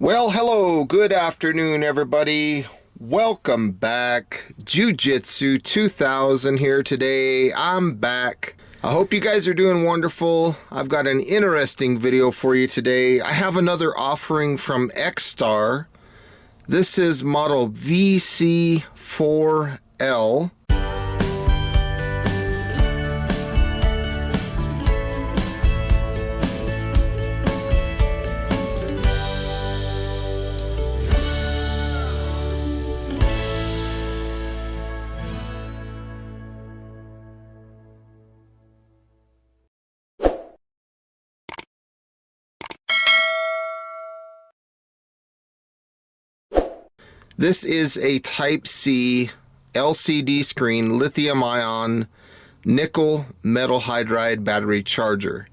Well, hello, good afternoon, everybody. Welcome back. Jiu-Jitsu 2000 here today. I'm back. I hope you guys are doing wonderful. I've got an interesting video for you today. I have another offering from XTAR. This is model VC4L. This is a Type-C LCD screen lithium-ion nickel metal hydride battery charger.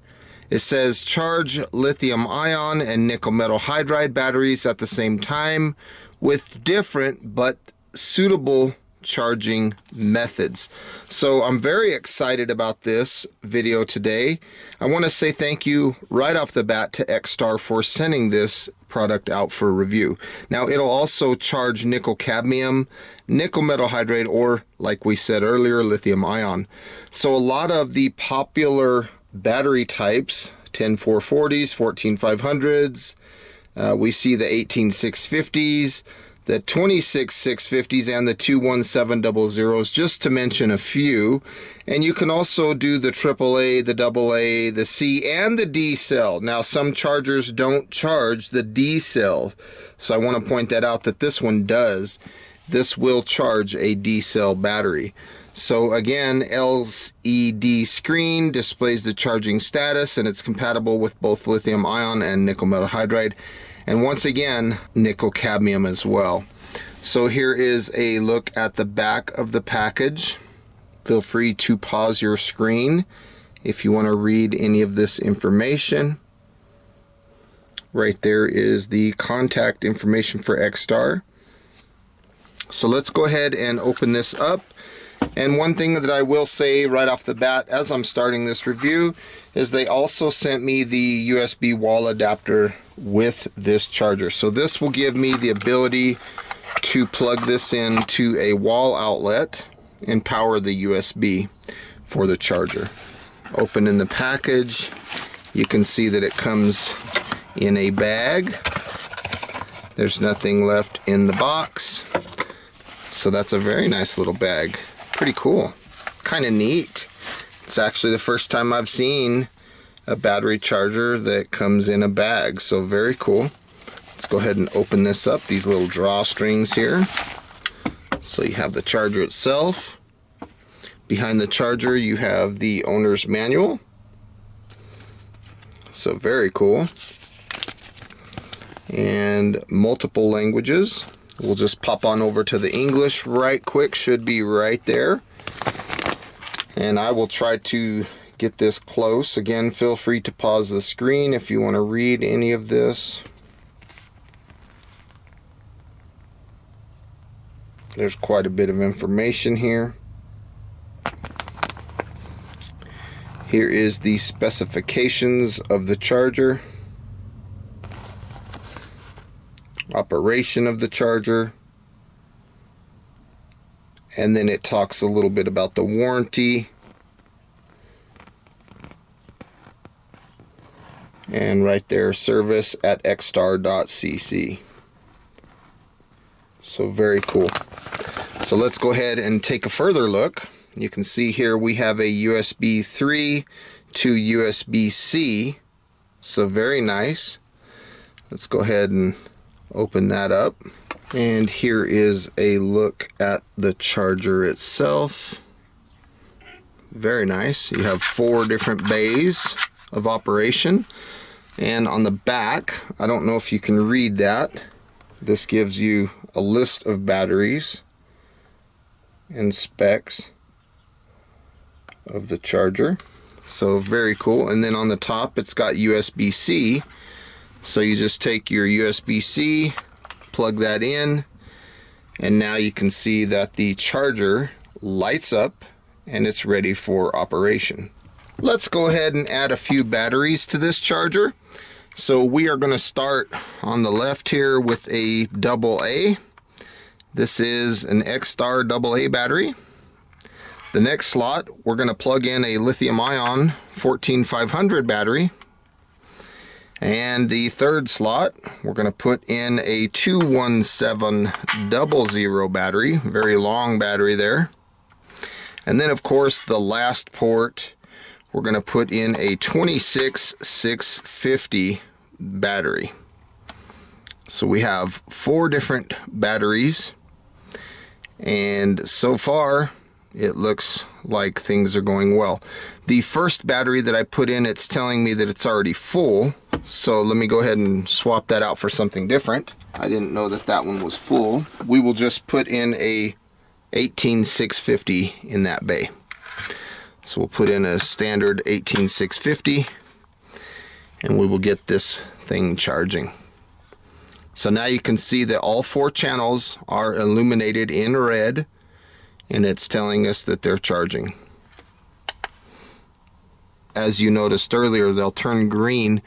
It says charge lithium-ion and nickel metal hydride batteries at the same time with different but suitable charging methods. So I'm very excited about this video today. I want to say thank you right off the bat to XTAR for sending this product out for review. Now it'll also charge nickel cadmium, nickel metal hydride, or like we said earlier, lithium ion. So a lot of the popular battery types, 10440s, 14500s, we see the 18650s, the 26650s, and the 21700s, just to mention a few. And you can also do the AAA, the AA, the C, and the D cell. Now some chargers don't charge the D cell, so I want to point that out that this one does. This will charge a D cell battery. So again, LCD screen displays the charging status, and it's compatible with both lithium ion and nickel metal hydride. And once again, nickel cadmium as well. So here is a look at the back of the package. Feel free to pause your screen if you want to read any of this information. Right there is the contact information for XTAR. So let's go ahead and open this up. And one thing that I will say right off the bat as I'm starting this review is they also sent me the USB wall adapter with this charger. So this will give me the ability to plug this into a wall outlet and power the USB for the charger. Opening the package, you can see that it comes in a bag. There's nothing left in the box. So that's a very nice little bag. Pretty cool. Kind of neat. It's actually the first time I've seen a battery charger that comes in a bag, so very cool. Let's go ahead and open this up, these little drawstrings here. So you have the charger itself. Behind the charger you have the owner's manual. So very cool. And multiple languages. We'll just pop on over to the English right quick, should be right there. And I will try to get this close. Again, feel free to pause the screen if you want to read any of this. There's quite a bit of information here. Here is the specifications of the charger, operation of the charger, and then it talks a little bit about the warranty. And right there, service at xtar.cc. So very cool. So let's go ahead and take a further look. You can see here we have a USB 3 to USB-C. So very nice. Let's go ahead and open that up. And here is a look at the charger itself. Very nice. You have 4 different bays of operation. And on the back, I don't know if you can read that. This gives you a list of batteries and specs of the charger. So very cool. And then on the top, it's got USB-C. So you just take your USB-C, plug that in, and now you can see that the charger lights up and it's ready for operation. Let's go ahead and add a few batteries to this charger. So we are going to start on the left here with a AA. This is an XTAR AA battery. The next slot, we're going to plug in a lithium-ion 14500 battery. And the third slot, we're going to put in a 21700 battery, very long battery there. And then of course the last port, we're going to put in a 26650 battery. So we have 4 different batteries, and so far it looks like things are going well. The first battery that I put in, it's telling me that it's already full, so let me go ahead and swap that out for something different. I didn't know that that one was full. We will just put in a 18650 in that bay. So we'll put in a standard 18650 and we will get this thing charging. So now you can see that all 4 channels are illuminated in red, and it's telling us that they're charging. As you noticed earlier, they'll turn green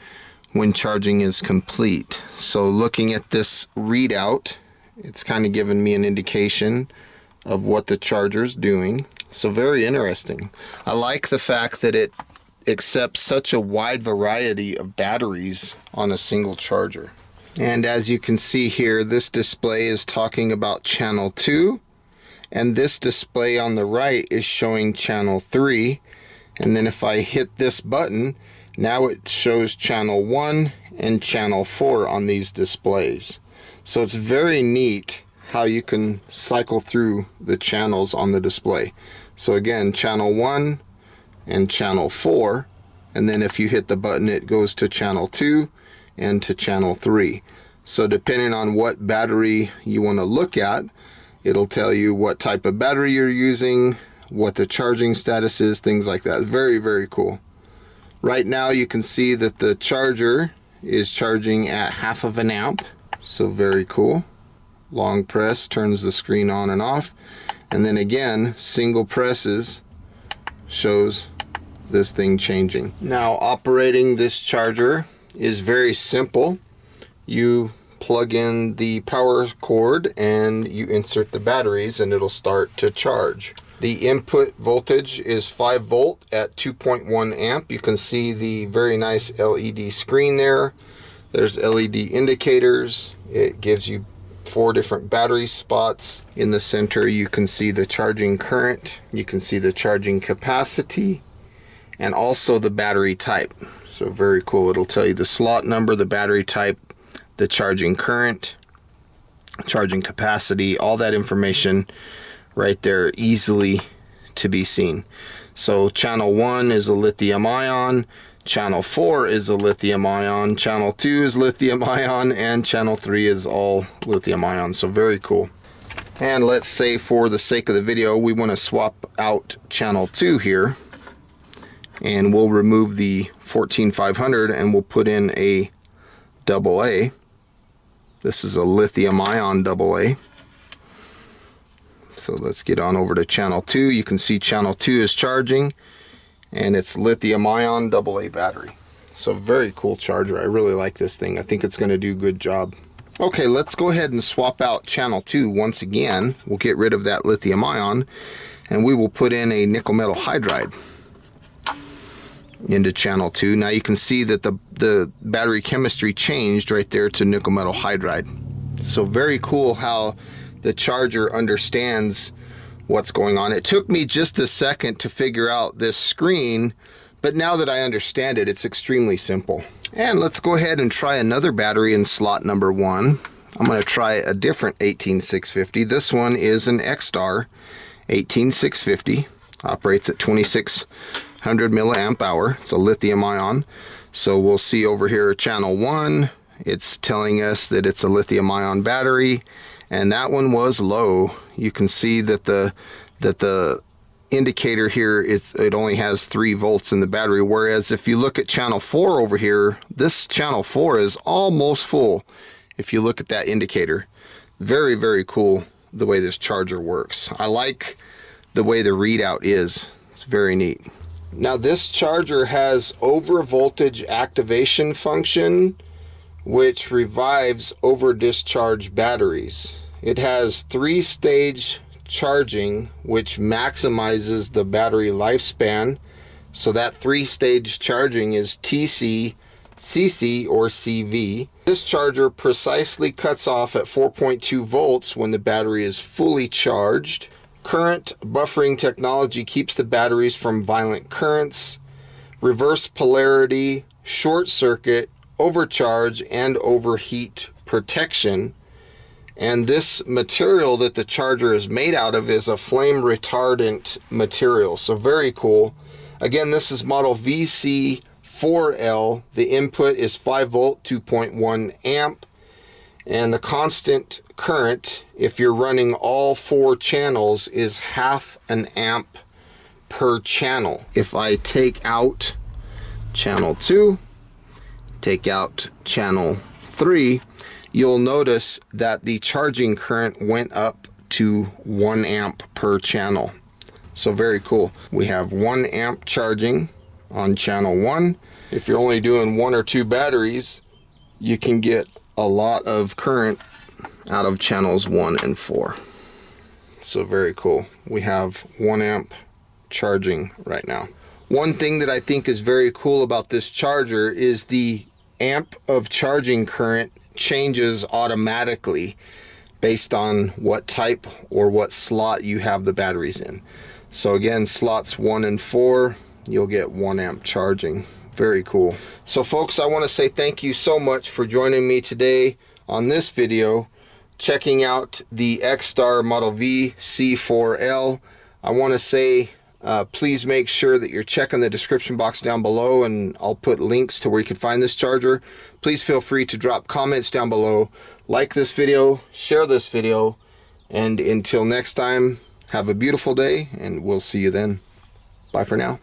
when charging is complete. So looking at this readout, it's kind of giving me an indication of what the charger's doing. So very interesting. I like the fact that it accepts such a wide variety of batteries on a single charger. And as you can see here, this display is talking about channel 2, and this display on the right is showing channel 3. And then if I hit this button, now it shows channel 1 and channel 4 on these displays. So it's very neat how you can cycle through the channels on the display. So again, channel 1 and channel 4, and then if you hit the button, it goes to channel 2 and to channel 3. So depending on what battery you want to look at, it'll tell you what type of battery you're using, what the charging status is, things like that. Very, very cool. Right now you can see that the charger is charging at 0.5 amp, so very cool. Long press turns the screen on and off, and then again, single presses shows this thing changing. Now operating this charger is very simple. You plug in the power cord and you insert the batteries and it'll start to charge. The input voltage is 5 volt at 2.1 amp. You can see the very nice LED screen there. There's LED indicators. It gives you 4 different battery spots. In the center you can see the charging current, you can see the charging capacity, and also the battery type. So very cool. It'll tell you the slot number, the battery type, the charging current, charging capacity, all that information right there, easily to be seen. So channel 1 is a lithium ion, channel 4 is a lithium ion, channel 2 is lithium ion, and channel 3 is all lithium ion. So very cool. And let's say for the sake of the video, we want to swap out channel 2 here, and we'll remove the 14500 and we'll put in a AA. This is a lithium ion AA. So let's get on over to channel 2. You can see channel 2 is charging, and it's lithium ion AA battery. So very cool charger. I really like this thing. I think it's going to do a good job. Okay, let's go ahead and swap out channel 2 once again. We'll get rid of that lithium ion and we will put in a nickel metal hydride into channel 2. Now you can see that the battery chemistry changed right there to nickel metal hydride. So very cool how the charger understands what's going on. It took me just a second to figure out this screen, but now that I understand it, it's extremely simple. And let's go ahead and try another battery in slot number 1. I'm going to try a different 18650. This one is an XTAR 18650. Operates at 2600 milliamp hour. It's a lithium ion. So we'll see over here channel 1. It's telling us that it's a lithium ion battery, and that one was low. You can see that the indicator here, it only has 3 volts in the battery, whereas if you look at channel 4 over here, this channel 4 is almost full. If you look at that indicator, very, very cool the way this charger works. I like the way the readout is. It's very neat. Now this charger has over voltage activation function which revives over discharged batteries. It has 3-stage charging, which maximizes the battery lifespan. So that 3-stage charging is TC, CC, or CV. This charger precisely cuts off at 4.2 volts when the battery is fully charged. Current buffering technology keeps the batteries from violent currents, reverse polarity, short circuit, overcharge, and overheat protection. And this material that the charger is made out of is a flame retardant material. So very cool. Again, this is model VC4L. The input is 5 volt, 2.1 amp. And the constant current, if you're running all 4 channels, is 0.5 amp per channel. If I take out channel 2, take out channel 3, you'll notice that the charging current went up to 1 amp per channel. So very cool. We have 1 amp charging on channel 1. If you're only doing 1 or 2 batteries, you can get a lot of current out of channels 1 and 4. So very cool. We have 1 amp charging right now. One thing that I think is very cool about this charger is the amp of charging current changes automatically based on what type or what slot you have the batteries in. So again, slots 1 and 4, you'll get 1 amp charging. Very cool. So folks, I want to say thank you so much for joining me today on this video, checking out the XTAR Model VC4L. I want to say please make sure that you're checking the description box down below, and I'll put links to where you can find this charger. Please feel free to drop comments down below, like this video, share this video, and until next time, have a beautiful day, and we'll see you then. Bye for now.